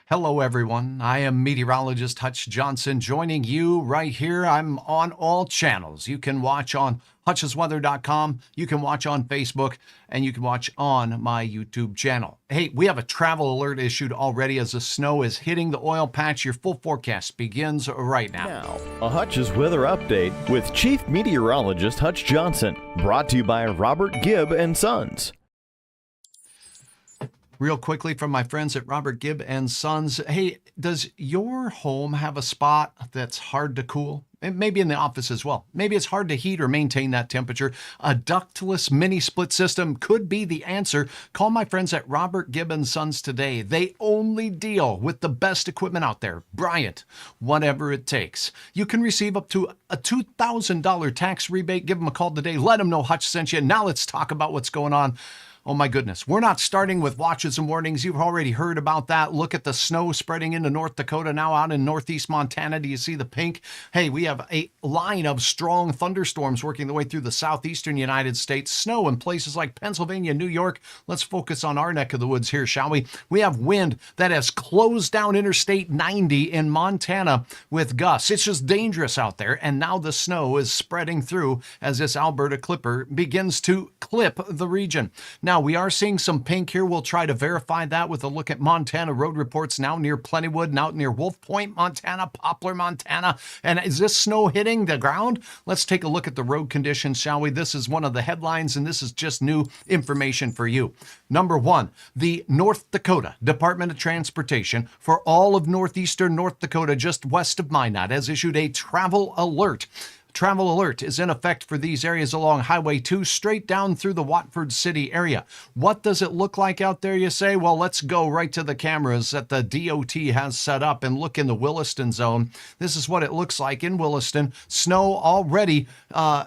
Hello, everyone. I am meteorologist Hutch Johnson joining you right here. I'm on all channels. You can watch on hutchsweather.com, you can watch on Facebook, and you can watch on my YouTube channel. Hey, we have a travel alert issued already as the snow is hitting the oil patch. Your full forecast begins right now. Now, a Hutch's weather update with Chief Meteorologist Hutch Johnson, brought to you by Robert Gibb and Sons. Real quickly from my friends at Robert Gibb and Sons. Hey, does your home have a spot that's hard to cool? Maybe in the office as well. Maybe it's hard to heat or maintain that temperature. A ductless mini split system could be the answer. Call my friends at Robert Gibb and Sons today. They only deal with the best equipment out there. Bryant, whatever it takes. You can receive up to a $2,000 tax rebate. Give them a call today. Let them know Hutch sent you. Now let's talk about what's going on. Oh my goodness. We're not starting with watches and warnings. You've already heard about that. Look at the snow spreading into North Dakota, now out in northeast Montana. Do you see the pink? Hey, we have a line of strong thunderstorms working their way through the southeastern United States. Snow in places like Pennsylvania, New York. Let's focus on our neck of the woods here, shall we? We have wind that has closed down Interstate 90 in Montana with gusts. It's just dangerous out there. And now the snow is spreading through as this Alberta clipper begins to clip the region. Now, we are seeing some pink here. We'll try to verify that with a look at Montana road reports now near Plentywood and out near Wolf Point, Montana, Poplar, Montana. And is this snow hitting the ground? Let's take a look at the road conditions, shall we? This is one of the headlines, and this is just new information for you. Number one, the North Dakota Department of Transportation for all of northeastern North Dakota, just west of Minot, has issued a travel alert. Travel alert is in effect for these areas along Highway 2 straight down through the Watford City area. What does it look like out there, you say? Well, let's go right to the cameras that the DOT has set up and look in the Williston zone. This is what it looks like in Williston. Snow already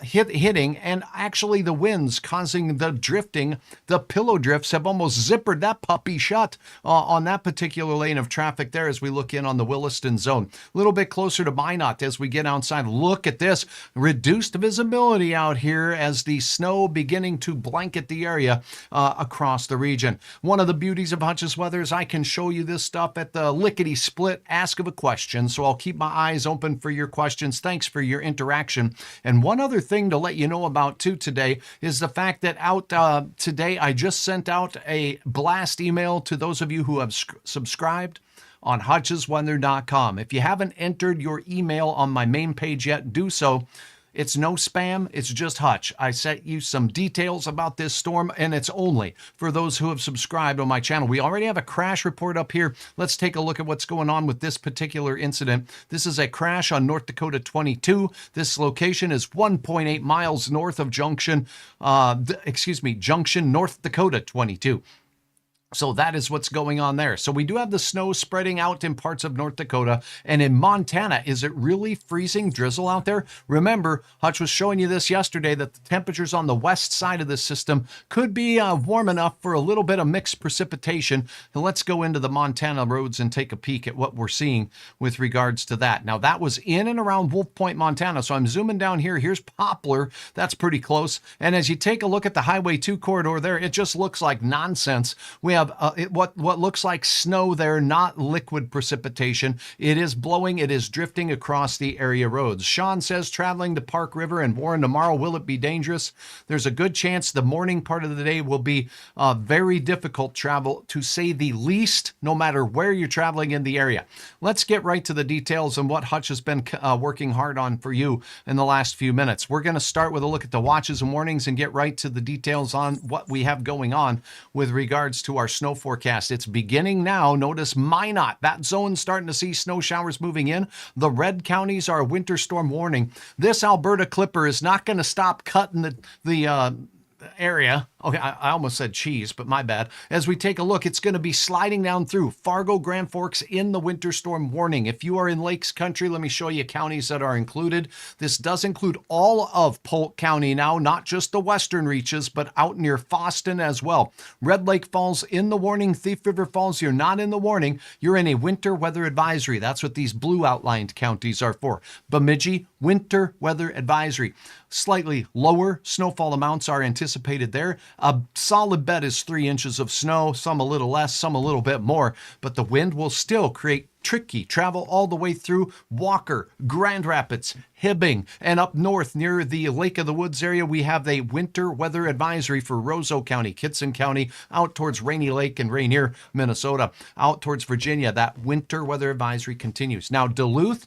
hitting, and actually the winds causing the drifting. The pillow drifts have almost zippered that puppy shut on that particular lane of traffic there as we look in on the Williston zone. A little bit closer to Minot as we get outside. Look at this. Reduced visibility out here as the snow beginning to blanket the area across the region. One of the beauties of Hutch's weather is I can show you this stuff at the lickety-split ask of a question, so I'll keep my eyes open for your questions. Thanks for your interaction. And one other thing to let you know about too today is the fact that today I just sent out a blast email to those of you who have subscribed on hutchsweather.com. If you haven't entered your email on my main page yet, do so. It's no spam. It's just Hutch. I sent you some details about this storm, and it's only for those who have subscribed on my channel. We already have a crash report up here. Let's take a look at what's going on with this particular incident. This is a crash on North Dakota 22. This location is 1.8 miles north of Junction, North Dakota 22. So that is what's going on there. So we do have the snow spreading out in parts of North Dakota. And in Montana, is it really freezing drizzle out there? Remember, Hutch was showing you this yesterday, that the temperatures on the west side of the system could be warm enough for a little bit of mixed precipitation. And let's go into the Montana roads and take a peek at what we're seeing with regards to that. Now, that was in and around Wolf Point, Montana. So I'm zooming down here. Here's Poplar. That's pretty close. And as you take a look at the Highway 2 corridor there, it just looks like nonsense. We have what looks like snow there, not liquid precipitation. It is blowing. It is drifting across the area roads. Sean says, traveling to Park River and Warren tomorrow, will it be dangerous? There's a good chance the morning part of the day will be very difficult travel, to say the least, no matter where you're traveling in the area. Let's get right to the details and what Hutch has been working hard on for you in the last few minutes. We're going to start with a look at the watches and warnings and get right to the details on what we have going on with regards to our snow forecast. It's beginning now. Notice Minot, that zone starting to see snow showers moving in. The red counties are a winter storm warning. This Alberta clipper is not going to stop cutting the area. Okay, I almost said cheese, but my bad. As we take a look, it's going to be sliding down through Fargo, Grand Forks in the winter storm warning. If you are in Lakes Country, let me show you counties that are included. This does include all of Polk County now, not just the western reaches, but out near Fosston as well. Red Lake Falls in the warning. Thief River Falls, you're not in the warning. You're in a winter weather advisory. That's what these blue outlined counties are for. Bemidji, winter weather advisory. Slightly lower snowfall amounts are anticipated there. A solid bet is 3 inches of snow, some a little less, some a little bit more, but the wind will still create tricky travel all the way through Walker, Grand Rapids, Hibbing, and up north near the Lake of the Woods area, we have a winter weather advisory for Roseau County, Kitson County, out towards Rainy Lake and Rainier, Minnesota, out towards Virginia. That winter weather advisory continues. Now, Duluth,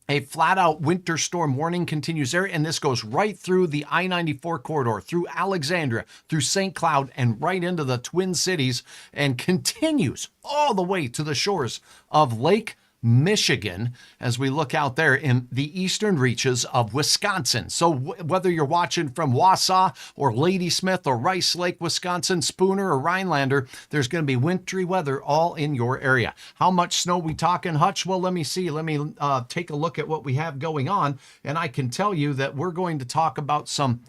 a flat-out winter storm warning continues there, and this goes right through the I-94 corridor, through Alexandria, through St. Cloud, and right into the Twin Cities, and continues all the way to the shores of Lake Michigan as we look out there in the eastern reaches of Wisconsin. So whether you're watching from Wausau or Ladysmith or Rice Lake, Wisconsin, Spooner or Rhinelander, there's going to be wintry weather all in your area. How much snow we talking, Hutch? Well, let me see. Let me take a look at what we have going on, and I can tell you that we're going to talk about some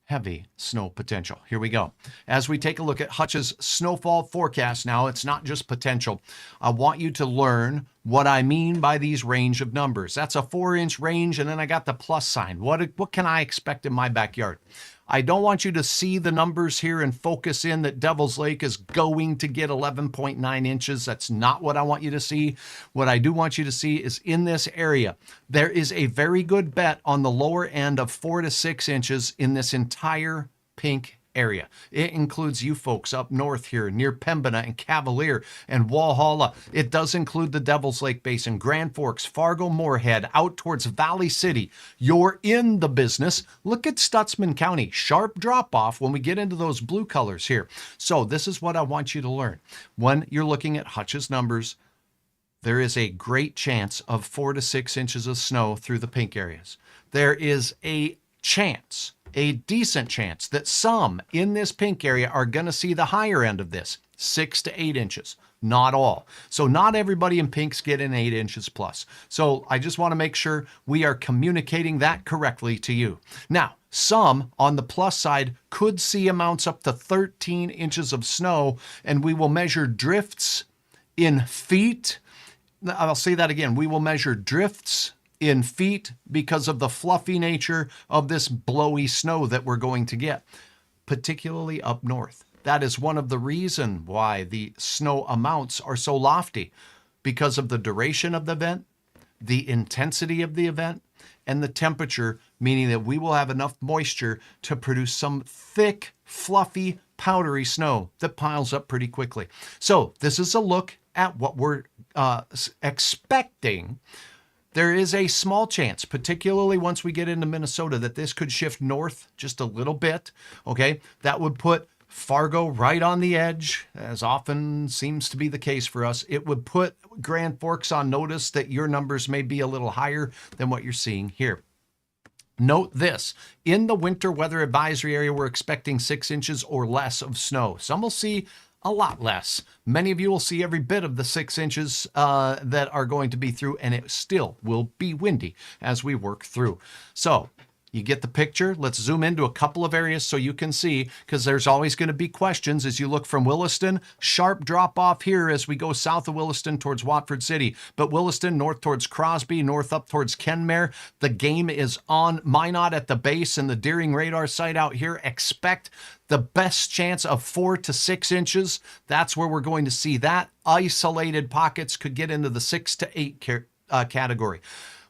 heavy snow potential. Here we go. As we take a look at Hutch's snowfall forecast now, it's not just potential. I want you to learn what I mean by these range of numbers. That's a 4-inch range, and then I got the plus sign. What can I expect in my backyard? I don't want you to see the numbers here and focus in that Devil's Lake is going to get 11.9 inches. That's not what I want you to see. What I do want you to see is in this area, there is a very good bet on the lower end of 4 to 6 inches in this entire pink area. It includes you folks up north here near Pembina and Cavalier and Walhalla. It does include the Devil's Lake Basin, Grand Forks, Fargo, Moorhead, out towards Valley City. You're in the business. Look at Stutsman County. Sharp drop off when we get into those blue colors here. So this is what I want you to learn. When you're looking at Hutch's numbers, there is a great chance of 4 to 6 inches of snow through the pink areas. There is a chance, a decent chance, that some in this pink area are going to see the higher end of this, 6 to 8 inches. Not all. So not everybody in pinks get in 8 inches plus. So I just want to make sure we are communicating that correctly to you. Now, some on the plus side could see amounts up to 13 inches of snow, and we will measure drifts in feet. I'll say that again. We will measure drifts in feet because of the fluffy nature of this blowy snow that we're going to get, particularly up north. That is one of the reasons why the snow amounts are so lofty, because of the duration of the event, the intensity of the event, and the temperature, meaning that we will have enough moisture to produce some thick, fluffy, powdery snow that piles up pretty quickly. So this is a look at what we're expecting. There is a small chance, particularly once we get into Minnesota, that this could shift north just a little bit, okay? That would put Fargo right on the edge, as often seems to be the case for us. It would put Grand Forks on notice that your numbers may be a little higher than what you're seeing here. Note this, in the winter weather advisory area, we're expecting 6 inches or less of snow. Some will see a lot less. Many of you will see every bit of the 6 inches that are going to be through, and it still will be windy as we work through. So you get the picture. Let's zoom into a couple of areas so you can see, because there's always going to be questions as you look from Williston. Sharp drop off here as we go south of Williston towards Watford City. But Williston north towards Crosby, north up towards Kenmare. The game is on. Minot at the base and the Deering radar site out here. Expect the best chance of 4 to 6 inches. That's where we're going to see that. Isolated pockets could get into the 6 to 8 category.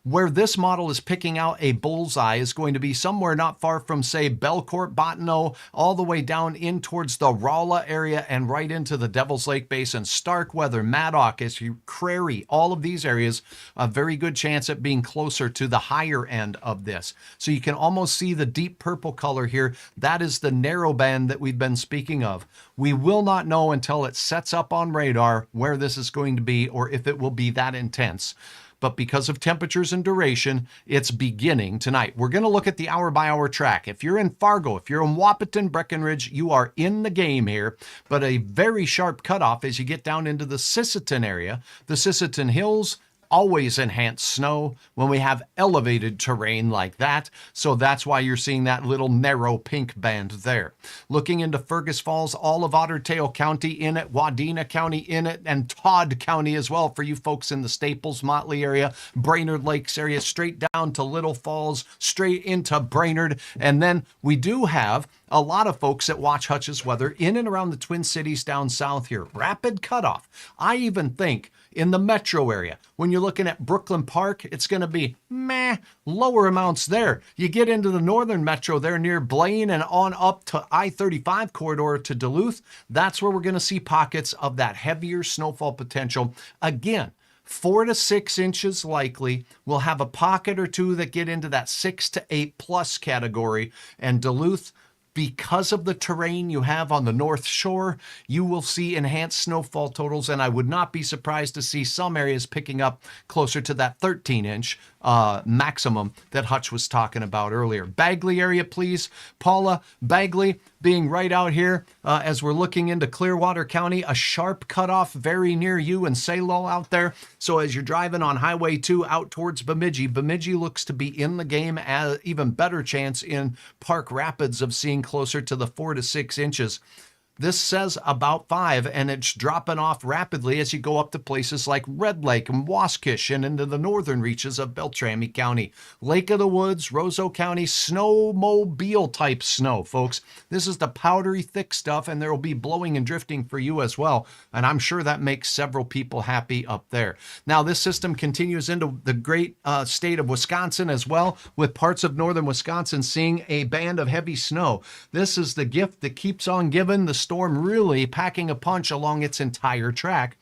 Where this model is picking out a bullseye is going to be somewhere not far from, say, Belcourt, Bottineau, all the way down in towards the Rolla area and right into the Devil's Lake Basin. Starkweather, Madoc, Crary, all of these areas, a very good chance at being closer to the higher end of this. So you can almost see the deep purple color here. That is the narrow band that we've been speaking of. We will not know until it sets up on radar where this is going to be or if it will be that intense. But because of temperatures and duration, it's beginning tonight. We're going to look at the hour-by-hour track. If you're in Fargo, if you're in Wahpeton, Breckenridge, you are in the game here. But a very sharp cutoff as you get down into the Sisseton area, the Sisseton Hills, always enhanced snow when we have elevated terrain like that. So that's why you're seeing that little narrow pink band there. Looking into Fergus Falls, all of Otter Tail County in it, Wadena County in it, and Todd County as well for you folks in the Staples, Motley area, Brainerd Lakes area, straight down to Little Falls, straight into Brainerd. And then we do have a lot of folks that watch Hutch's Weather in and around the Twin Cities down south here. Rapid cutoff. I even think in the metro area, when you're looking at Brooklyn Park, it's going to be lower amounts there. You get into the northern metro there near Blaine and on up to I-35 corridor to Duluth. That's where we're going to see pockets of that heavier snowfall potential. Again, 4 to 6 inches likely. We'll have a pocket or two that get into that 6 to 8 plus category. And Duluth, because of the terrain you have on the North Shore, you will see enhanced snowfall totals, and I would not be surprised to see some areas picking up closer to that 13-inch maximum that Hutch was talking about earlier. Bagley area, please. Paula, Bagley being right out here as we're looking into Clearwater County, a sharp cutoff very near you in Salo out there. So as you're driving on Highway 2 out towards Bemidji, Bemidji looks to be in the game, as even better chance in Park Rapids of seeing closer to the 4 to 6 inches. This says about 5, and it's dropping off rapidly as you go up to places like Red Lake and Waskish and into the northern reaches of Beltrami County. Lake of the Woods, Roseau County, snowmobile type snow, folks. This is the powdery thick stuff, and there will be blowing and drifting for you as well. And I'm sure that makes several people happy up there. Now, this system continues into the great state of Wisconsin as well, with parts of northern Wisconsin seeing a band of heavy snow. This is the gift that keeps on giving. The storm really packing a punch along its entire track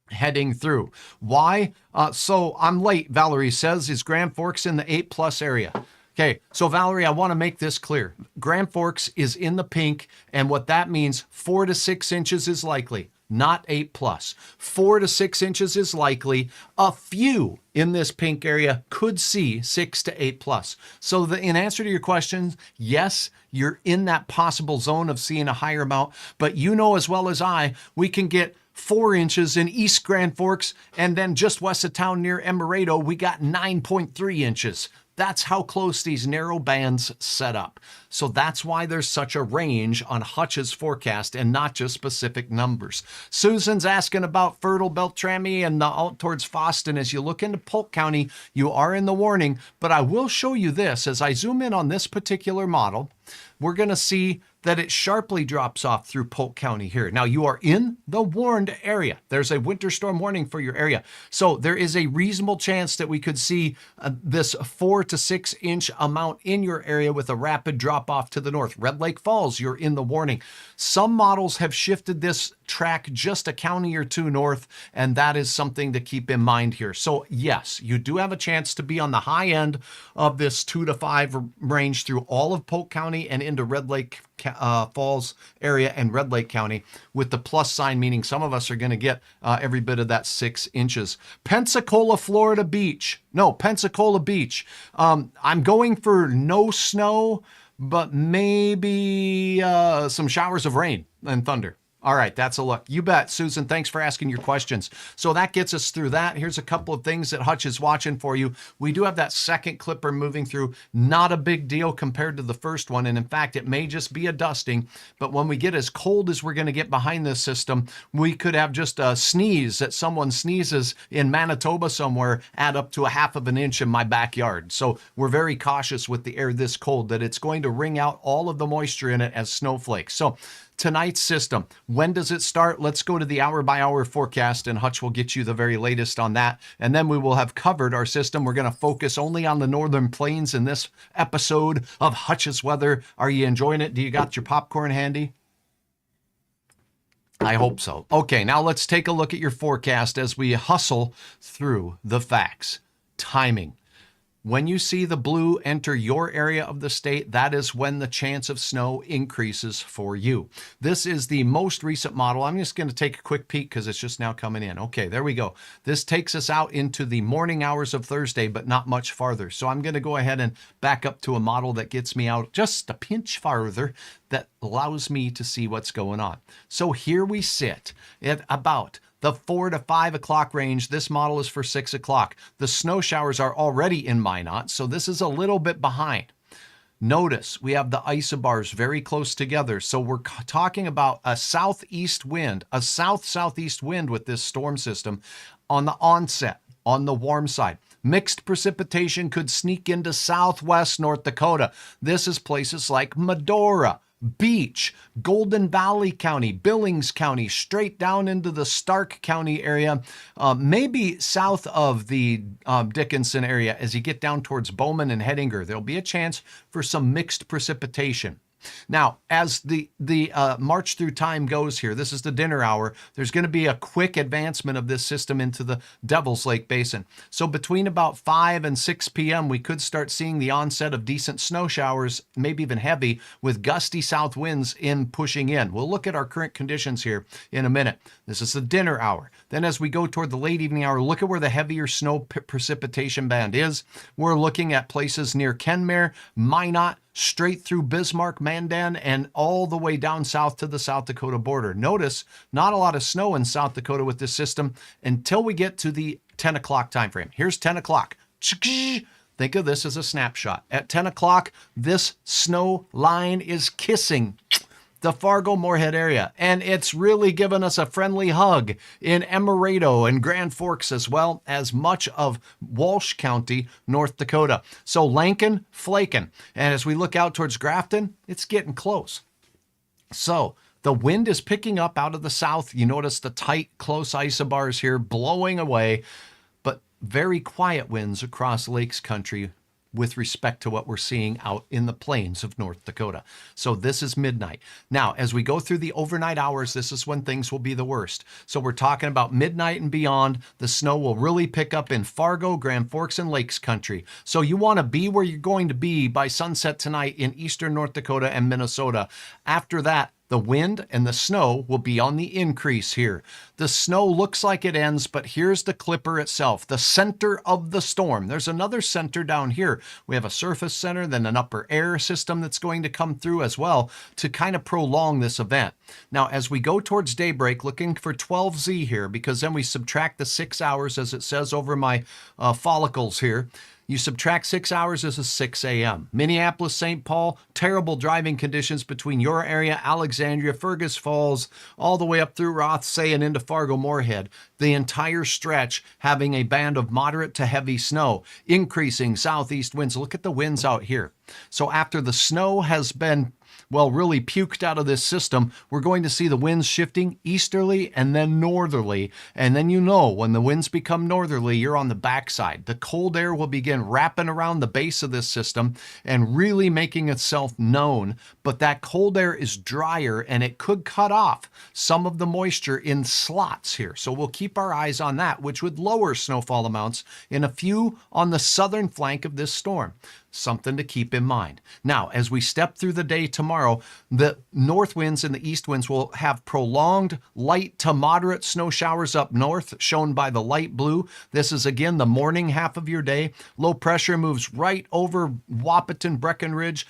heading through. Why? So I'm late, Valerie says. Is Grand Forks in the 8 plus area? Okay, so Valerie, I want to make this clear. Grand Forks is in the pink, and what that means, 4 to 6 inches is likely, not 8 plus. 4 to 6 inches is likely. A few in this pink area could see 6 to 8 plus. So in answer to your questions, yes, you're in that possible zone of seeing a higher amount, but you know as well as I, we can get 4 inches in East Grand Forks, and then just west of town near Emerado, we got 9.3 inches. That's how close these narrow bands set up. So that's why there's such a range on Hutch's forecast and not just specific numbers. Susan's asking about fertile Beltrami and out towards Foston. As you look into Polk County, you are in the warning, but I will show you this. As I zoom in on this particular model, we're going to see that it sharply drops off through Polk County here. Now, you are in the warned area. There's a winter storm warning for your area. So there is a reasonable chance that we could see this 4 to 6 inch amount in your area with a rapid drop off to the north. Red Lake Falls, you're in the warning. Some models have shifted this track just a county or two north, and that is something to keep in mind here. So yes, you do have a chance to be on the high end of this 2 to 5 range through all of Polk County and into Red Lake Falls area and Red Lake County, with the plus sign, meaning some of us are going to get every bit of that 6 inches. Pensacola, Florida Beach. No, Pensacola Beach. I'm going for no snow, but maybe some showers of rain and thunder. All right, that's a look. You bet, Susan. Thanks for asking your questions. So that gets us through that. Here's a couple of things that Hutch is watching for you. We do have that second clipper moving through. Not a big deal compared to the first one. And in fact, it may just be a dusting. But when we get as cold as we're going to get behind this system, we could have just a sneeze that someone sneezes in Manitoba somewhere add up to 1/2 of an inch in my backyard. So we're very cautious with the air this cold that it's going to wring out all of the moisture in it as snowflakes. So tonight's system, when does it start? Let's go to the hour-by-hour forecast, and Hutch will get you the very latest on that. And then we will have covered our system. We're going to focus only on the northern plains in this episode of Hutch's Weather. Are you enjoying it? Do you got your popcorn handy? I hope so. Okay, now let's take a look at your forecast as we hustle through the facts. Timing. When you see the blue enter your area of the state, that is when the chance of snow increases for you. This is the most recent model. I'm just going to take a quick peek because it's just now coming in. Okay, there we go. This takes us out into the morning hours of Thursday, but not much farther. So I'm going to go ahead and back up to a model that gets me out just a pinch farther, that allows me to see what's going on. So here we sit at about the The 4 to 5 o'clock range, this model is for 6 o'clock. The snow showers are already in Minot, so this is a little bit behind. Notice we have the isobars very close together. So we're talking about a southeast wind, a south-southeast wind with this storm system on the onset, on the warm side. Mixed precipitation could sneak into southwest North Dakota. This is places like Medora, Beach, Golden Valley County, Billings County, straight down into the Stark County area, maybe south of the Dickinson area as you get down towards Bowman and Hettinger. There'll be a chance for some mixed precipitation. Now, as the march through time goes here, this is the dinner hour, there's going to be a quick advancement of this system into the Devil's Lake Basin. So between about 5 and 6 p.m., we could start seeing the onset of decent snow showers, maybe even heavy, with gusty south winds pushing in. We'll look at our current conditions here in a minute. This is the dinner hour. Then as we go toward the late evening hour, look at where the heavier snow precipitation band is. We're looking at places near Kenmare, Minot, straight through Bismarck, Mandan, and all the way down south to the South Dakota border. Notice not a lot of snow in South Dakota with this system until we get to the 10 o'clock time frame. Here's 10 o'clock. Think of this as a snapshot. At 10 o'clock, this snow line is kissing the Fargo-Moorhead area, and it's really given us a friendly hug in Emerado and Grand Forks, as well as much of Walsh County, North Dakota. So Lankin, flaking. And as we look out towards Grafton, it's getting close. So the wind is picking up out of the south. You notice the tight, close isobars here blowing away, but very quiet winds across Lakes Country with respect to what we're seeing out in the plains of North Dakota. So this is midnight. Now, as we go through the overnight hours, this is when things will be the worst. So we're talking about midnight and beyond. The snow will really pick up in Fargo, Grand Forks, and Lakes Country. So you want to be where you're going to be by sunset tonight in eastern North Dakota and Minnesota. After that, the wind and the snow will be on the increase here. The snow looks like it ends, but here's the clipper itself, the center of the storm. There's another center down here. We have a surface center, then an upper air system that's going to come through as well to kind of prolong this event. Now, as we go towards daybreak, looking for 12Z here, because then we subtract the 6 hours as it says over my follicles here. You subtract 6 hours, this is 6 a.m. Minneapolis, St. Paul, terrible driving conditions between your area, Alexandria, Fergus Falls, all the way up through Rothsay and into Fargo-Moorhead. The entire stretch having a band of moderate to heavy snow, increasing southeast winds. Look at the winds out here. So after the snow has been really puked out of this system, we're going to see the winds shifting easterly and then northerly. And then when the winds become northerly, you're on the backside. The cold air will begin wrapping around the base of this system and really making itself known. But that cold air is drier and it could cut off some of the moisture in slots here. So we'll keep our eyes on that, which would lower snowfall amounts in a few on the southern flank of this storm. Something to keep in mind. Now, as we step through the day tomorrow, the north winds and the east winds will have prolonged light to moderate snow showers up north, shown by the light blue. This is, again, the morning half of your day. Low pressure moves right over Wahpeton, Breckenridge,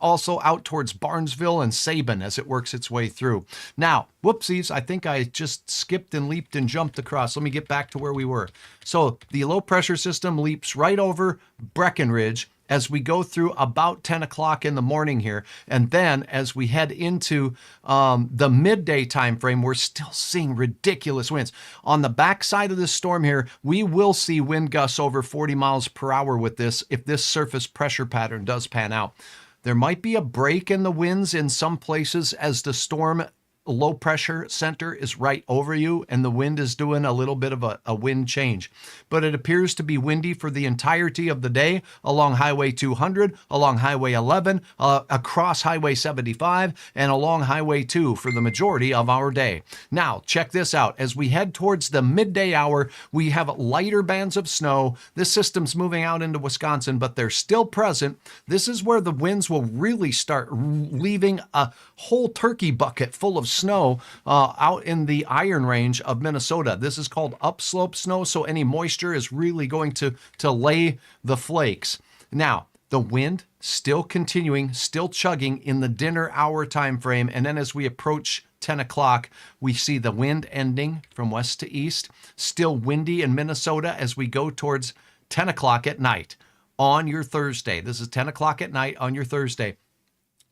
also out towards Barnesville and Sabin as it works its way through. Now, whoopsies, I think I just skipped and leaped and jumped across. Let me get back to where we were. So the low pressure system leaps right over Breckenridge as we go through about 10 o'clock in the morning here. And then as we head into the midday time frame, we're still seeing ridiculous winds. On the backside of this storm here, we will see wind gusts over 40 miles per hour with this if this surface pressure pattern does pan out. There might be a break in the winds in some places as the storm low pressure center is right over you and the wind is doing a little bit of a wind change. But it appears to be windy for the entirety of the day along Highway 200, along Highway 11, across Highway 75, and along Highway 2 for the majority of our day. Now, check this out. As we head towards the midday hour, we have lighter bands of snow. This system's moving out into Wisconsin, but they're still present. This is where the winds will really start leaving a whole turkey bucket full of snow out in the Iron Range of Minnesota. This is called upslope snow, so any moisture is really going to lay the flakes. Now, the wind still continuing, still chugging in the dinner hour time frame, and then as we approach 10 o'clock, we see the wind ending from west to east. Still windy in Minnesota as we go towards 10 o'clock at night on your Thursday. This is 10 o'clock at night on your Thursday.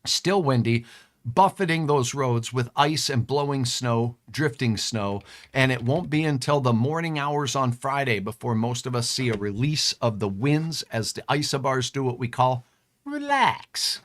Still windy, buffeting those roads with ice and blowing snow, drifting snow. And it won't be until the morning hours on Friday before most of us see a release of the winds as the isobars do what we call relax.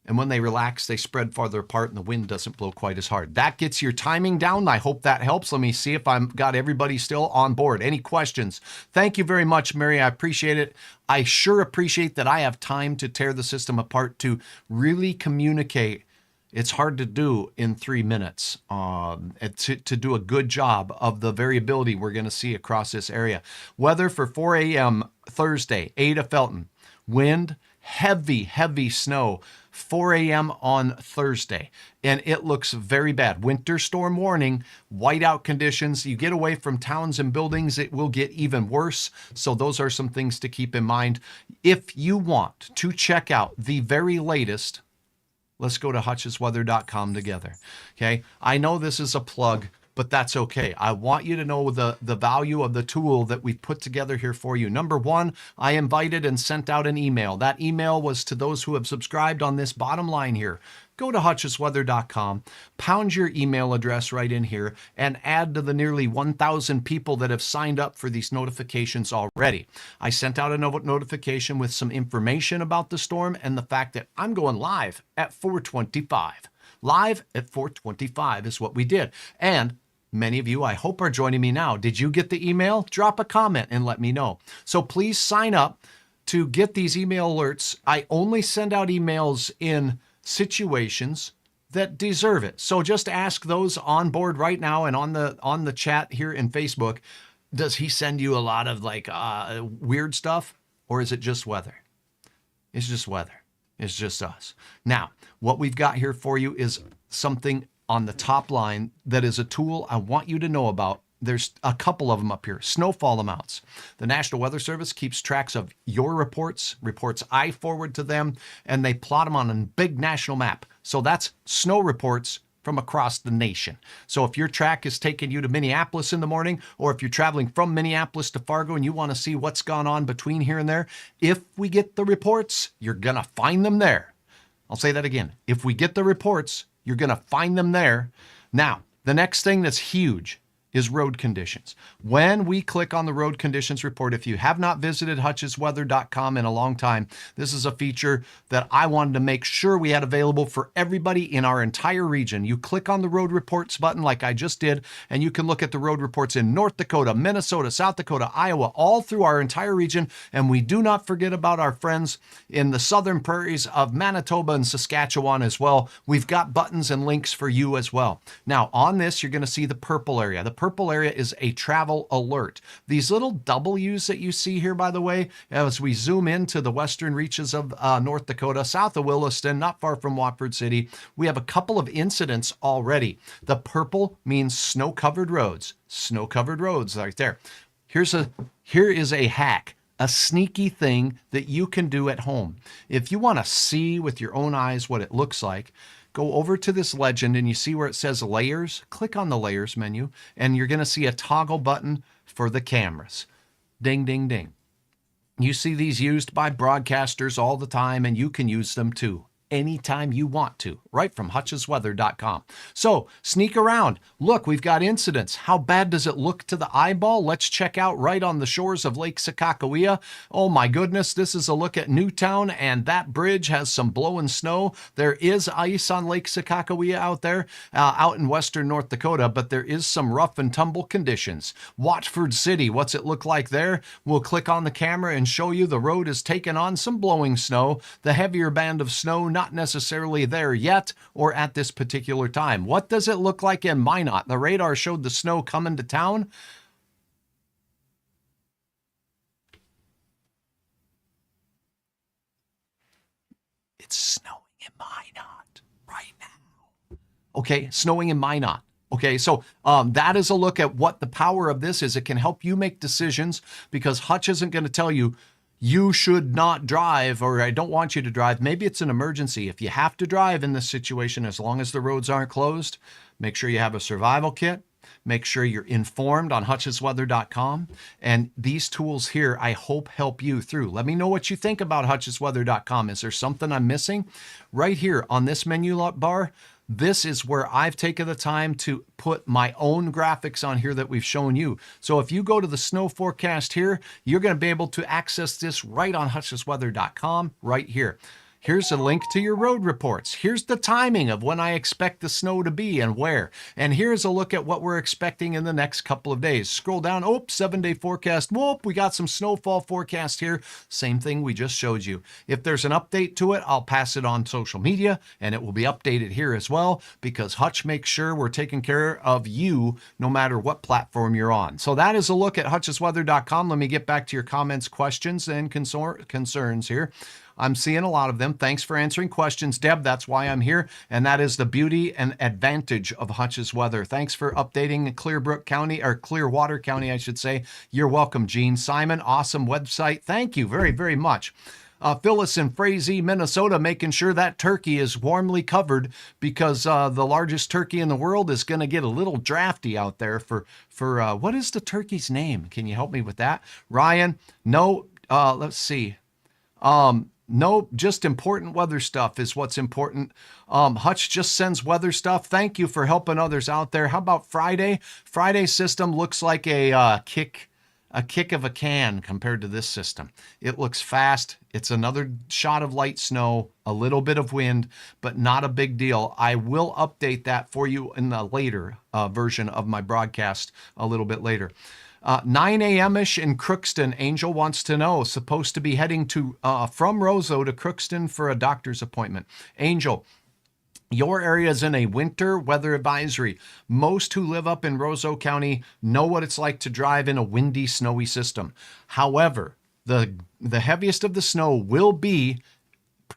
And when they relax, they spread farther apart and the wind doesn't blow quite as hard. That gets your timing down. I hope that helps. Let me see if I've got everybody still on board. Any questions? Thank you very much, Mary. I appreciate it. I sure appreciate that I have time to tear the system apart to really communicate. It's hard to do in 3 minutes to do a good job of the variability we're going to see across this area. Weather for 4 a.m. Thursday, Ada Felton. Wind, heavy snow. 4 a.m. on Thursday, and it looks very bad. Winter storm warning, whiteout conditions. You get away from towns and buildings, it will get even worse. So those are some things to keep in mind. If you want to check out the very latest, let's go to hutchsweather.com together. Okay, I know this is a plug, but that's okay. I want you to know the value of the tool that we've put together here for you. Number one, I invited and sent out an email. That email was to those who have subscribed on this bottom line here. Go to hutchsweather.com, pound your email address right in here, and add to the nearly 1,000 people that have signed up for these notifications already. I sent out a notification with some information about the storm and the fact that I'm going live at 4:25. Live at 4:25 is what we did. And many of you, I hope, are joining me now. Did you get the email? Drop a comment and let me know. So please sign up to get these email alerts. I only send out emails in situations that deserve it. So just ask those on board right now and on the chat here in Facebook, does he send you a lot of like weird stuff, or is it just weather? It's just weather. It's just us. Now, what we've got here for you is something on the top line that is a tool I want you to know about. There's a couple of them up here. Snowfall amounts. The National Weather Service keeps tracks of your reports I forward to them, and they plot them on a big national map. So that's snow reports from across the nation. So if your track is taking you to Minneapolis in the morning, or if you're traveling from Minneapolis to Fargo and you want to see what's gone on between here and there, if we get the reports, you're going to find them there. I'll say that again. If we get the reports, you're going to find them there. Now, the next thing that's huge is road conditions. When we click on the road conditions report, if you have not visited hutchsweather.com in a long time, this is a feature that I wanted to make sure we had available for everybody in our entire region. You click on the road reports button like I just did, and you can look at the road reports in North Dakota, Minnesota, South Dakota, Iowa, all through our entire region. And we do not forget about our friends in the southern prairies of Manitoba and Saskatchewan as well. We've got buttons and links for you as well. Now on this, you're going to see the purple area. The purple area is a travel alert. These little W's that you see here, by the way, as we zoom into the western reaches of North Dakota, south of Williston, not far from Watford City, we have a couple of incidents already. The purple means snow-covered roads. Snow-covered roads right there. Here is a hack, a sneaky thing that you can do at home. If you want to see with your own eyes what it looks like, go over to this legend and you see where it says layers. Click on the layers menu and you're going to see a toggle button for the cameras. Ding, ding, ding. You see these used by broadcasters all the time, and you can use them too anytime you want to, right from hutchsweather.com. So sneak around. Look, we've got incidents. How bad does it look to the eyeball? Let's check out right on the shores of Lake Sakakawea. Oh my goodness, this is a look at Newtown, and that bridge has some blowing snow. There is ice on Lake Sakakawea out there, out in western North Dakota, but there is some rough and tumble conditions. Watford City, what's it look like there? We'll click on the camera and show you the road is taking on some blowing snow. The heavier band of snow not necessarily there yet or at this particular time. What does it look like in Minot? The radar showed the snow coming to town. It's snowing in Minot right now. Okay, snowing in Minot. Okay, so that is a look at what the power of this is. It can help you make decisions, because Hutch isn't going to tell you, you should not drive, or I don't want you to drive. Maybe it's an emergency. If you have to drive in this situation, as long as the roads aren't closed, make sure you have a survival kit. Make sure you're informed on hutchsweather.com. And these tools here, I hope, help you through. Let me know what you think about hutchsweather.com. Is there something I'm missing? Right here on this menu bar, this is where I've taken the time to put my own graphics on here that we've shown you. So if you go to the snow forecast here, you're going to be able to access this right on hutchsweather.com right here. Here's a link to your road reports. Here's the timing of when I expect the snow to be and where. And here's a look at what we're expecting in the next couple of days. Scroll down, 7-day forecast. Whoop, we got some snowfall forecast here. Same thing we just showed you. If there's an update to it, I'll pass it on social media and it will be updated here as well, because Hutch makes sure we're taking care of you no matter what platform you're on. So that is a look at hutchsweather.com. Let me get back to your comments, questions, and concerns here. I'm seeing a lot of them. Thanks for answering questions, Deb. That's why I'm here. And that is the beauty and advantage of Hutch's weather. Thanks for updating Clearbrook County, or Clearwater County, I should say. You're welcome, Gene. Simon, awesome website. Thank you very, very much. Phyllis in Frazee, Minnesota, making sure that turkey is warmly covered, because the largest turkey in the world is going to get a little drafty out there for what is the turkey's name? Can you help me with that? Ryan, no, let's see. No, just important weather stuff is what's important. Hutch just sends weather stuff. Thank you for helping others out there. How about Friday? Friday's system looks like a kick of a can compared to this system. It looks fast. It's another shot of light snow, a little bit of wind, but not a big deal. I will update that for you in the later version of my broadcast a little bit later. 9 a.m.-ish in Crookston. Angel wants to know, supposed to be heading to from Roseau to Crookston for a doctor's appointment. Angel, your area is in a winter weather advisory. Most who live up in Roseau County know what it's like to drive in a windy, snowy system. However, the heaviest of the snow will be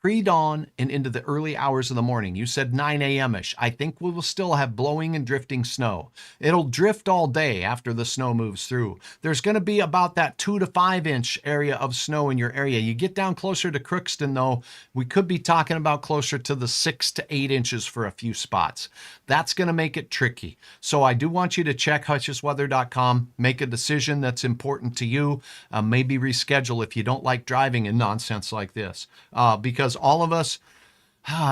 pre-dawn and into the early hours of the morning. You said 9 a.m.-ish. I think we will still have blowing and drifting snow. It'll drift all day after the snow moves through. There's going to be about that 2 to 5 inch area of snow in your area. You get down closer to Crookston, though, we could be talking about closer to the 6 to 8 inches for a few spots. That's going to make it tricky. So I do want you to check hutchsweather.com, make a decision that's important to you, maybe reschedule if you don't like driving in nonsense like this, because all of us,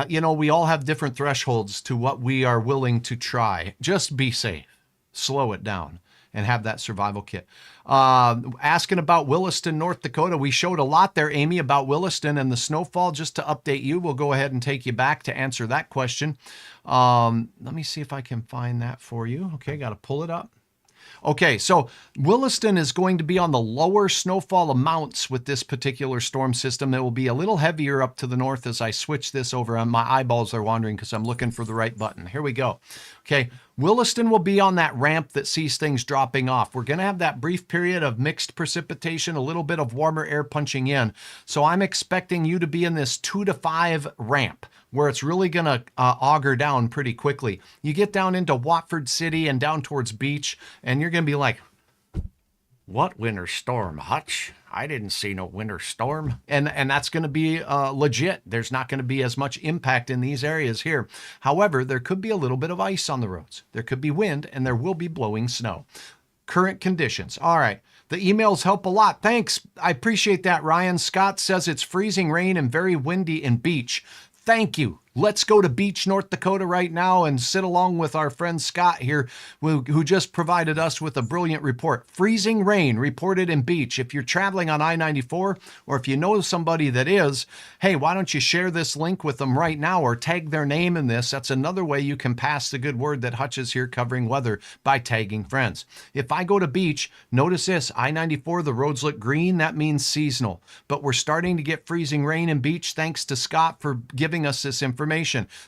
we all have different thresholds to what we are willing to try. Just be safe, slow it down, and have that survival kit. Asking about Williston, North Dakota. We showed a lot there, Amy, about Williston and the snowfall. Just to update you, we'll go ahead and take you back to answer that question. Let me see if I can find that for you. Okay, got to pull it up. Okay, so Williston is going to be on the lower snowfall amounts with this particular storm system. It will be a little heavier up to the north as I switch this over. My eyeballs are wandering because I'm looking for the right button. Here we go. Okay, Williston will be on that ramp that sees things dropping off. We're going to have that brief period of mixed precipitation, a little bit of warmer air punching in. So I'm expecting you to be in this 2 to 5 ramp, where it's really going to auger down pretty quickly. You get down into Watford City and down towards Beach, and you're going to be like, what winter storm, Hutch? I didn't see no winter storm. And that's going to be legit. There's not going to be as much impact in these areas here. However, there could be a little bit of ice on the roads. There could be wind, and there will be blowing snow. Current conditions. All right. The emails help a lot. Thanks. I appreciate that, Ryan. Scott says it's freezing rain and very windy in Beach. Thank you. Let's go to Beach, North Dakota right now and sit along with our friend Scott here, who just provided us with a brilliant report. Freezing rain reported in Beach. If you're traveling on I-94, or if you know somebody that is, hey, why don't you share this link with them right now or tag their name in this? That's another way you can pass the good word that Hutch is here covering weather, by tagging friends. If I go to Beach, notice this, I-94, the roads look green. That means seasonal. But we're starting to get freezing rain in Beach. Thanks to Scott for giving us this information.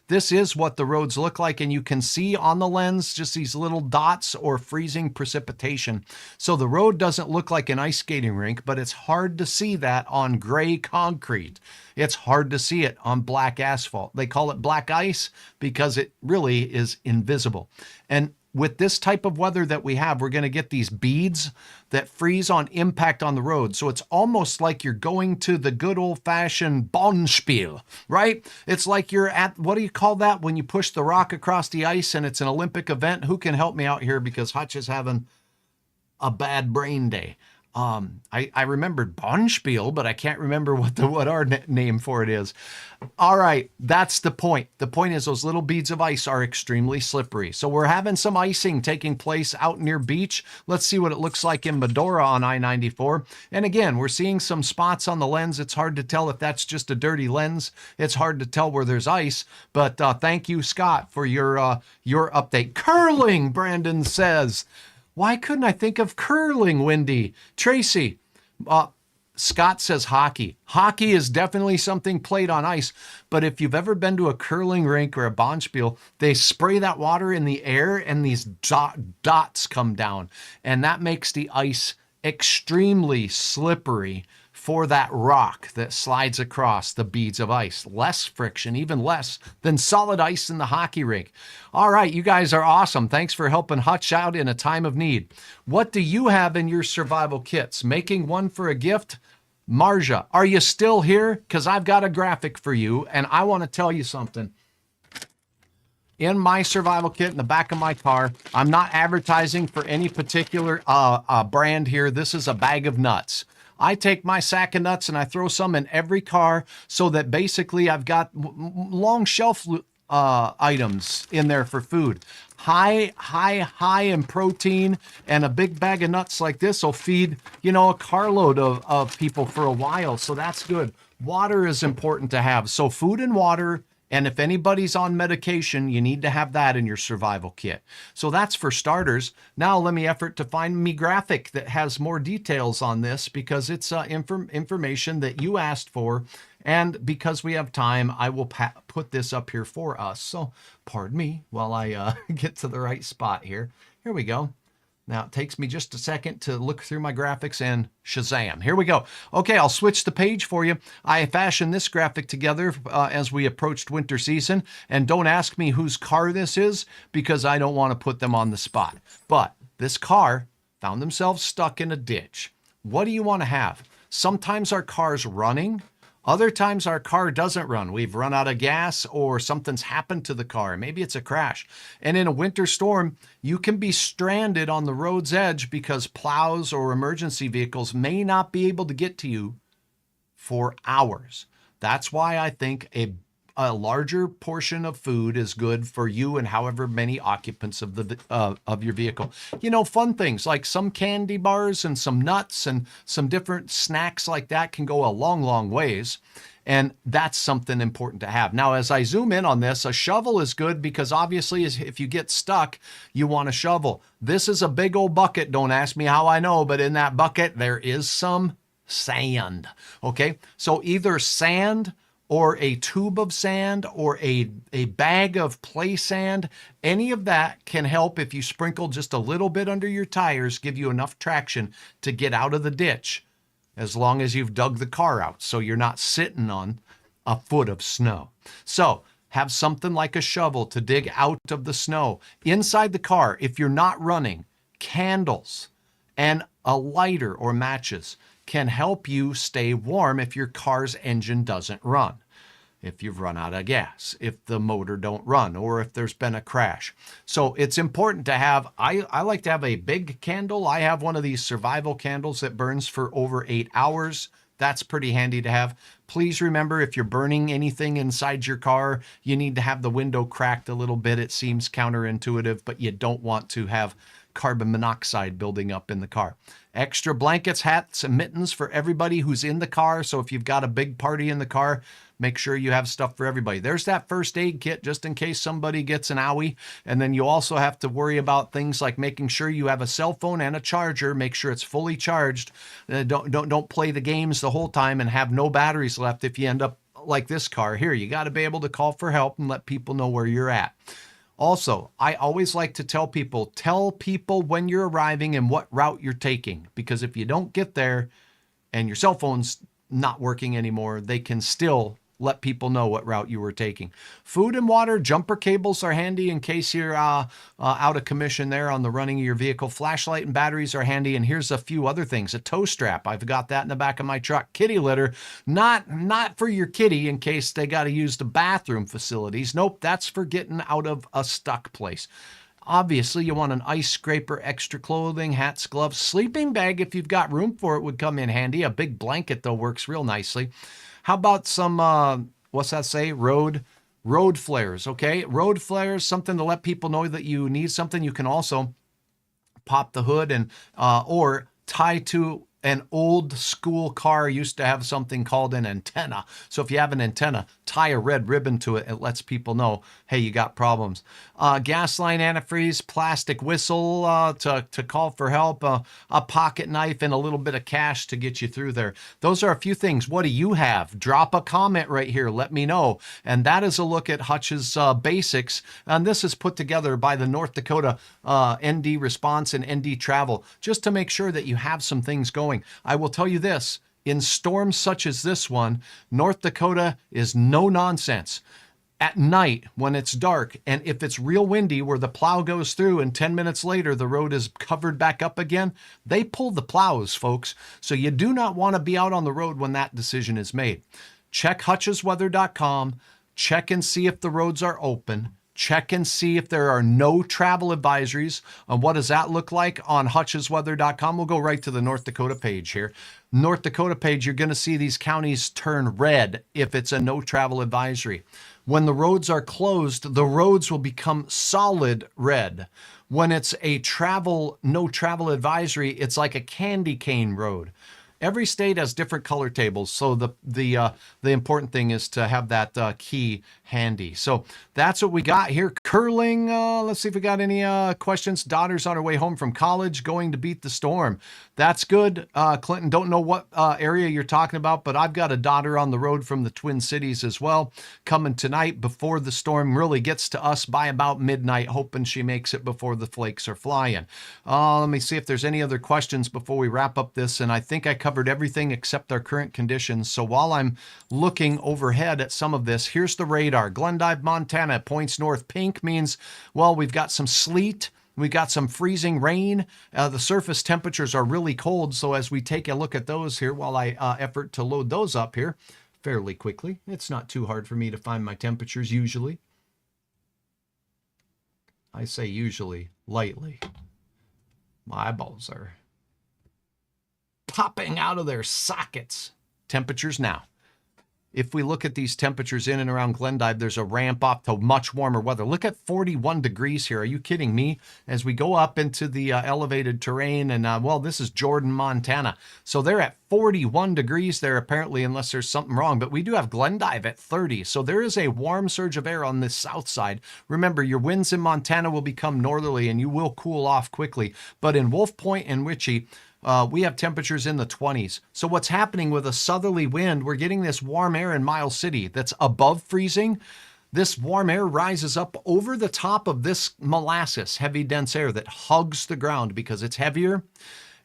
This is what the roads look like, and you can see on the lens just these little dots or freezing precipitation. So the road doesn't look like an ice skating rink, but it's hard to see that on gray concrete. It's hard to see it on black asphalt. They call it black ice because it really is invisible. And with this type of weather that we have, we're going to get these beads that freeze on impact on the road. So it's almost like you're going to the good old-fashioned Bonspiel, right? It's like you're at, what do you call that when you push the rock across the ice and it's an Olympic event? Who can help me out here, because Hutch is having a bad brain day. I remembered Bonspiel, but I can't remember what our name for it is. All right, that's the point. The point is those little beads of ice are extremely slippery. So we're having some icing taking place out near beach. Let's see what it looks like in Medora on I-94. And again, we're seeing some spots on the lens. It's hard to tell if that's just a dirty lens. It's hard to tell where there's ice. But thank you, Scott, for your update. Curling, Brandon says. Why couldn't I think of curling, Wendy? Tracy, Scott says hockey. Hockey is definitely something played on ice, but if you've ever been to a curling rink or a bonspiel, they spray that water in the air and these dots come down, and that makes the ice extremely slippery for that rock that slides across the beads of ice. Less friction, even less than solid ice in the hockey rink. All right, you guys are awesome. Thanks for helping Hutch out in a time of need. What do you have in your survival kits? Making one for a gift? Marja, are you still here? Because I've got a graphic for you, and I want to tell you something. In my survival kit in the back of my car, I'm not advertising for any particular brand here. This is a bag of nuts. I take my sack of nuts and I throw some in every car so that basically I've got long shelf items in there for food. High in protein, and a big bag of nuts like this will feed, a carload of people for a while. So that's good. Water is important to have. So food and water. And if anybody's on medication, you need to have that in your survival kit. So that's for starters. Now let me effort to find me graphic that has more details on this, because it's information that you asked for. And because we have time, I will put this up here for us. So pardon me while I get to the right spot here. Here we go. Now, it takes me just a second to look through my graphics, and shazam, here we go. Okay, I'll switch the page for you. I fashioned this graphic together as we approached winter season, and don't ask me whose car this is, because I don't want to put them on the spot. But this car found themselves stuck in a ditch. What do you want to have? Sometimes our car's running. Other times our car doesn't run. We've run out of gas, or something's happened to the car. Maybe it's a crash. And in a winter storm, you can be stranded on the road's edge because plows or emergency vehicles may not be able to get to you for hours. That's why I think a larger portion of food is good for you and however many occupants of your vehicle. Fun things like some candy bars and some nuts and some different snacks like that can go a long ways. And that's something important to have. Now, as I zoom in on this, a shovel is good because obviously if you get stuck, you want a shovel. This is a big old bucket. Don't ask me how I know, but in that bucket, there is some sand. Okay, so either sand or a tube of sand or a bag of play sand, any of that can help. If you sprinkle just a little bit under your tires, give you enough traction to get out of the ditch, as long as you've dug the car out so you're not sitting on a foot of snow. So have something like a shovel to dig out of the snow. Inside the car, if you're not running, candles and a lighter or matches can help you stay warm if your car's engine doesn't run, if you've run out of gas, if the motor don't run, or if there's been a crash. So it's important to have, I like to have a big candle. I have one of these survival candles that burns for over 8 hours. That's pretty handy to have. Please remember, if you're burning anything inside your car, you need to have the window cracked a little bit. It seems counterintuitive, but you don't want to have carbon monoxide building up in the car. Extra blankets, hats, and mittens for everybody who's in the car. So if you've got a big party in the car, make sure you have stuff for everybody. There's that first aid kit just in case somebody gets an owie. And then you also have to worry about things like making sure you have a cell phone and a charger. Make sure it's fully charged. Don't play the games the whole time and have no batteries left if you end up like this car here. You got to be able to call for help and let people know where you're at. Also, I always like to tell people when you're arriving and what route you're taking, because if you don't get there and your cell phone's not working anymore, they can still let people know what route you were taking. Food and water, jumper cables are handy in case you're out of commission there on the running of your vehicle. Flashlight and batteries are handy. And here's a few other things. A tow strap. I've got that in the back of my truck. Kitty litter, not for your kitty in case they got to use the bathroom facilities. Nope, that's for getting out of a stuck place. Obviously, you want an ice scraper, extra clothing, hats, gloves, sleeping bag if you've got room for it would come in handy. A big blanket, though, works real nicely. How about some, what's that say? Road flares, okay? Road flares, something to let people know that you need something. You can also pop the hood and or tie to an old school car used to have something called an antenna. So if you have an antenna, tie a red ribbon to it. It lets people know, hey, you got problems. Gas line antifreeze, plastic whistle to call for help, a pocket knife, and a little bit of cash to get you through there. Those are a few things. What do you have? Drop a comment right here. Let me know. And that is a look at Hutch's basics. And this is put together by the North Dakota ND Response and ND Travel, just to make sure that you have some things going. I will tell you this, in storms such as this one, North Dakota is no nonsense. At night, when it's dark, and if it's real windy where the plow goes through and 10 minutes later the road is covered back up again, they pull the plows, folks. So you do not want to be out on the road when that decision is made. Check hutchsweather.com. Check and see if the roads are open. Check and see if there are no travel advisories. What does that look like on hutchsweather.com? We'll go right to the North Dakota page here. North Dakota page, you're going to see these counties turn red if it's a no travel advisory. When the roads are closed, the roads will become solid red. When it's a no travel advisory, it's like a candy cane road. Every state has different color tables, so the important thing is to have that key handy. So that's what we got here. Curling, let's see if we got any questions. Daughter's on her way home from college, going to beat the storm. That's good. Clinton, don't know what area you're talking about, but I've got a daughter on the road from the Twin Cities as well, coming tonight before the storm really gets to us by about midnight, hoping she makes it before the flakes are flying. Let me see if there's any other questions before we wrap up this, and I think I covered everything except our current conditions. So while I'm looking overhead at some of this, here's the radar. Glendive, Montana, points north. Pink means, well, we've got some sleet. We got some freezing rain. The surface temperatures are really cold. So as we take a look at those here, while I effort to load those up here fairly quickly, it's not too hard for me to find my temperatures usually. I say usually lightly. My eyeballs are popping out of their sockets. Temperatures now. If we look at these temperatures in and around Glendive, there's a ramp up to much warmer weather. Look at 41 degrees here. Are you kidding me? As we go up into the elevated terrain, and well, this is Jordan, Montana. So they're at 41 degrees there, apparently, unless there's something wrong. But we do have Glendive at 30. So there is a warm surge of air on this south side. Remember, your winds in Montana will become northerly, and you will cool off quickly. But in Wolf Point and Ritchie, we have temperatures in the 20s. So what's happening with a southerly wind, we're getting this warm air in Miles City that's above freezing. This warm air rises up over the top of this molasses, heavy, dense air that hugs the ground because it's heavier.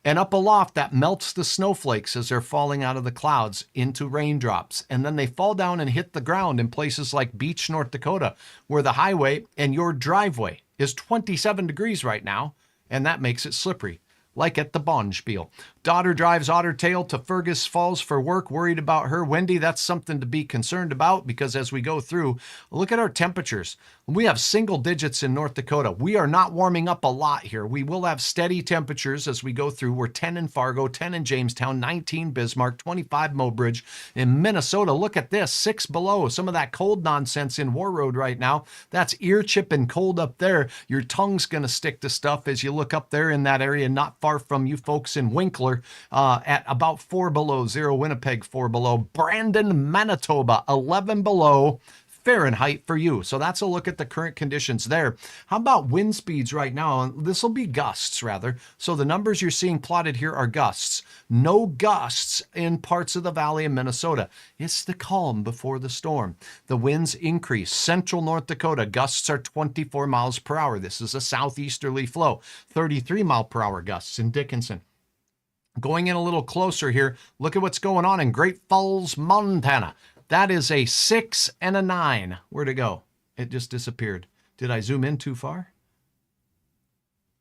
And up aloft, that melts the snowflakes as they're falling out of the clouds into raindrops. And then they fall down and hit the ground in places like Beach, North Dakota, where the highway and your driveway is 27 degrees right now, and that makes it slippery. Like at the Bonspiel. Daughter drives Otter Tail to Fergus Falls for work, worried about her. Wendy, that's something to be concerned about because as we go through, look at our temperatures. We have single digits in North Dakota. We are not warming up a lot here. We will have steady temperatures as we go through. We're 10 in Fargo, 10 in Jamestown, 19 Bismarck, 25 Mobridge. In Minnesota, look at this, 6 below. Some of that cold nonsense in War Road right now. That's ear chipping cold up there. Your tongue's going to stick to stuff as you look up there in that area, not far from you folks in Winkler, at about 4 below zero. Winnipeg, 4 below. Brandon, Manitoba, 11 below Fahrenheit for you. So that's a look at the current conditions there. How about wind speeds right now? This will be gusts, rather. So the numbers you're seeing plotted here are gusts. No gusts in parts of the valley of Minnesota. It's the calm before the storm. The winds increase. Central North Dakota, gusts are 24 miles per hour. This is a southeasterly flow. 33 mile per hour gusts in Dickinson. Going in a little closer here, look at what's going on in Great Falls, Montana. That is a 6 and a 9. Where'd it go? It just disappeared. Did I zoom in too far?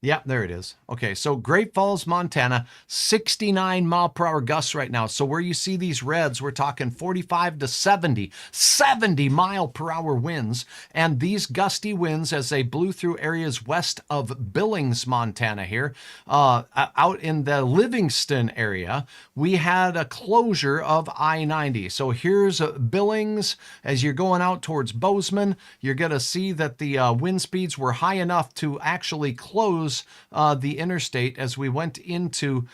Yeah, there it is. Okay, so Great Falls, Montana, 69 mile per hour gusts right now. So where you see these reds, we're talking 45 to 70 mile per hour winds. And these gusty winds, as they blew through areas west of Billings, Montana here, out in the Livingston area, we had a closure of I-90. So here's Billings. As you're going out towards Bozeman, you're going to see that the wind speeds were high enough to actually close the interstate as we went into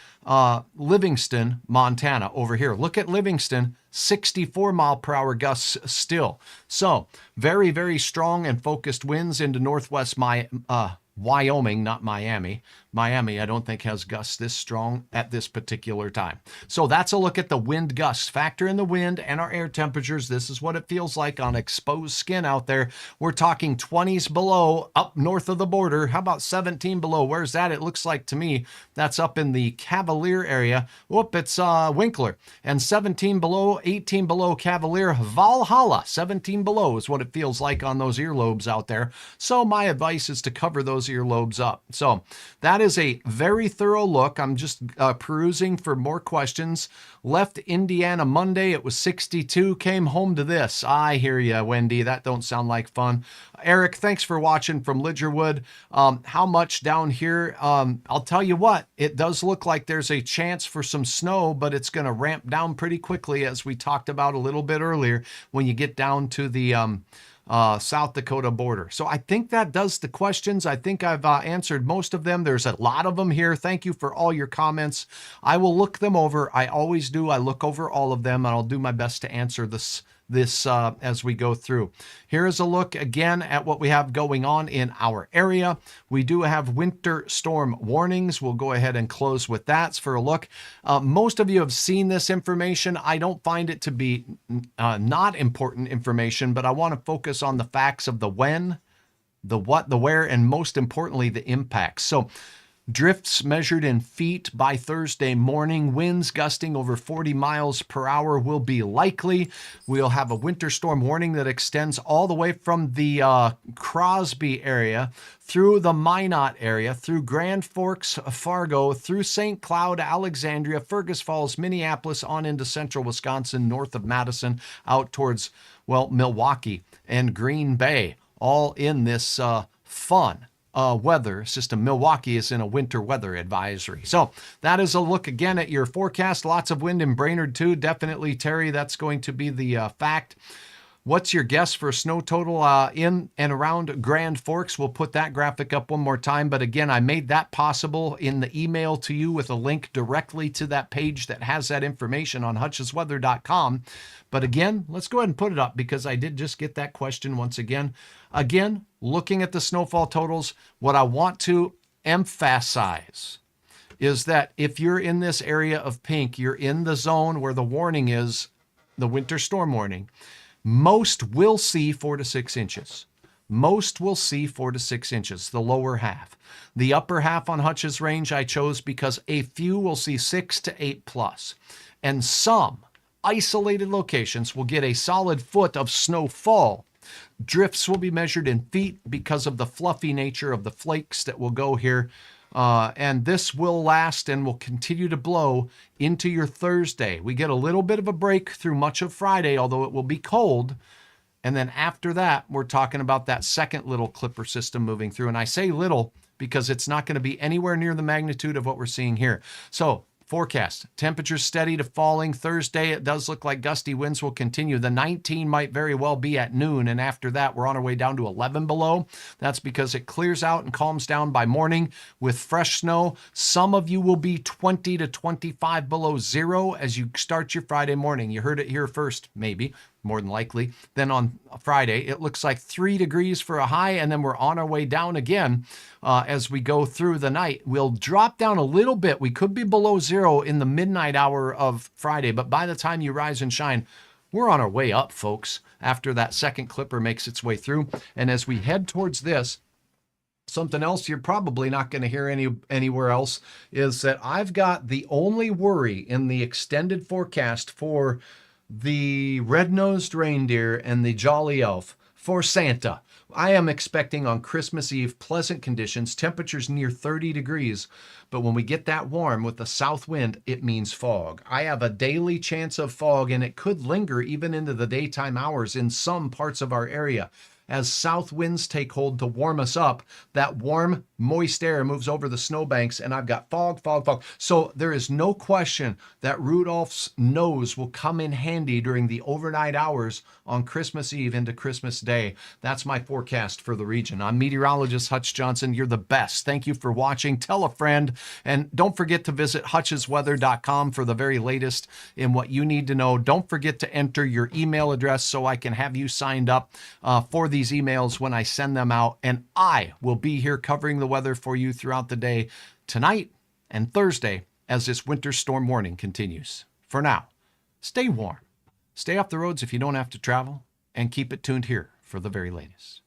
Livingston, Montana over here. Look at Livingston, 64 mile per hour gusts still. So very, very strong and focused winds into northwest Wyoming, not Miami. Miami, I don't think has gusts this strong at this particular time. So that's a look at the wind gusts. Factor in the wind and our air temperatures. This is what it feels like on exposed skin out there. We're talking 20s below up north of the border. How about 17 below? Where's that? It looks like to me that's up in the Cavalier area. Whoop, it's Winkler. And 17 below, 18 below Cavalier. Valhalla, 17 below is what it feels like on those earlobes out there. So my advice is to cover those earlobes up. So that is a very thorough look. I'm just perusing for more questions. Left Indiana Monday. It was 62. Came home to this. I hear you, Wendy. That don't sound like fun. Eric, thanks for watching from Lidgerwood. How much down here? I'll tell you what. It does look like there's a chance for some snow, but it's going to ramp down pretty quickly, as we talked about a little bit earlier, when you get down to the South Dakota border. So I think that does the questions. I think I've answered most of them. There's a lot of them here. Thank you for all your comments. I will look them over. I always do. I look over all of them, and I'll do my best to answer this as we go through. Here is a look again at what we have going on in our area. We do have winter storm warnings. We'll go ahead and close with that for a look. Most of you have seen this information. I don't find it to be not important information, but I want to focus on the facts of the when, the what, the where, and most importantly, the impacts. So drifts measured in feet by Thursday morning. Winds gusting over 40 miles per hour will be likely. We'll have a winter storm warning that extends all the way from the Crosby area through the Minot area, through Grand Forks, Fargo, through St. Cloud, Alexandria, Fergus Falls, Minneapolis, on into central Wisconsin, north of Madison, out towards, well, Milwaukee and Green Bay, all in this fun weather system. Milwaukee is in a winter weather advisory. So that is a look again at your forecast. Lots of wind in Brainerd too. Definitely, Terry, that's going to be the fact. What's your guess for snow total in and around Grand Forks? We'll put that graphic up one more time. But again, I made that possible in the email to you with a link directly to that page that has that information on hutchsweather.com. But again, let's go ahead and put it up because I did just get that question once again. Again, looking at the snowfall totals, what I want to emphasize is that if you're in this area of pink, you're in the zone where the warning is the winter storm warning. Most will see 4 to 6 inches. Most will see 4 to 6 inches, the lower half. The upper half on Hutch's range I chose because a few will see 6 to 8 plus. And some isolated locations will get a solid foot of snowfall. Drifts will be measured in feet because of the fluffy nature of the flakes that will go here. And this will last and will continue to blow into your Thursday. We get a little bit of a break through much of Friday, although it will be cold. And then after that, we're talking about that second little clipper system moving through. And I say little because it's not going to be anywhere near the magnitude of what we're seeing here. So forecast, temperatures steady to falling. Thursday, it does look like gusty winds will continue. The 19 might very well be at noon, and after that, we're on our way down to 11 below. That's because it clears out and calms down by morning with fresh snow. Some of you will be 20 to 25 below zero as you start your Friday morning. You heard it here first, maybe. More than likely. Then on Friday, it looks like 3 degrees for a high, and then we're on our way down again as we go through the night. We'll drop down a little bit. We could be below zero in the midnight hour of Friday, but by the time you rise and shine, we're on our way up, folks, after that second clipper makes its way through. And as we head towards this, something else you're probably not going to hear anywhere else is that I've got the only worry in the extended forecast for the red-nosed reindeer and the jolly elf for Santa. I am expecting on Christmas Eve pleasant conditions, temperatures near 30 degrees. But when we get that warm with the south wind, it means fog. I have a daily chance of fog, and it could linger even into the daytime hours in some parts of our area. As south winds take hold to warm us up, that warm, moist air moves over the snowbanks, and I've got fog, fog, fog. So there is no question that Rudolph's nose will come in handy during the overnight hours on Christmas Eve into Christmas Day. That's my forecast for the region. I'm meteorologist Hutch Johnson. You're the best. Thank you for watching. Tell a friend, and don't forget to visit hutchsweather.com for the very latest in what you need to know. Don't forget to enter your email address so I can have you signed up for these emails when I send them out, and I will be here covering the weather for you throughout the day tonight and Thursday as this winter storm warning continues. For now, stay warm, stay off the roads if you don't have to travel, and keep it tuned here for the very latest.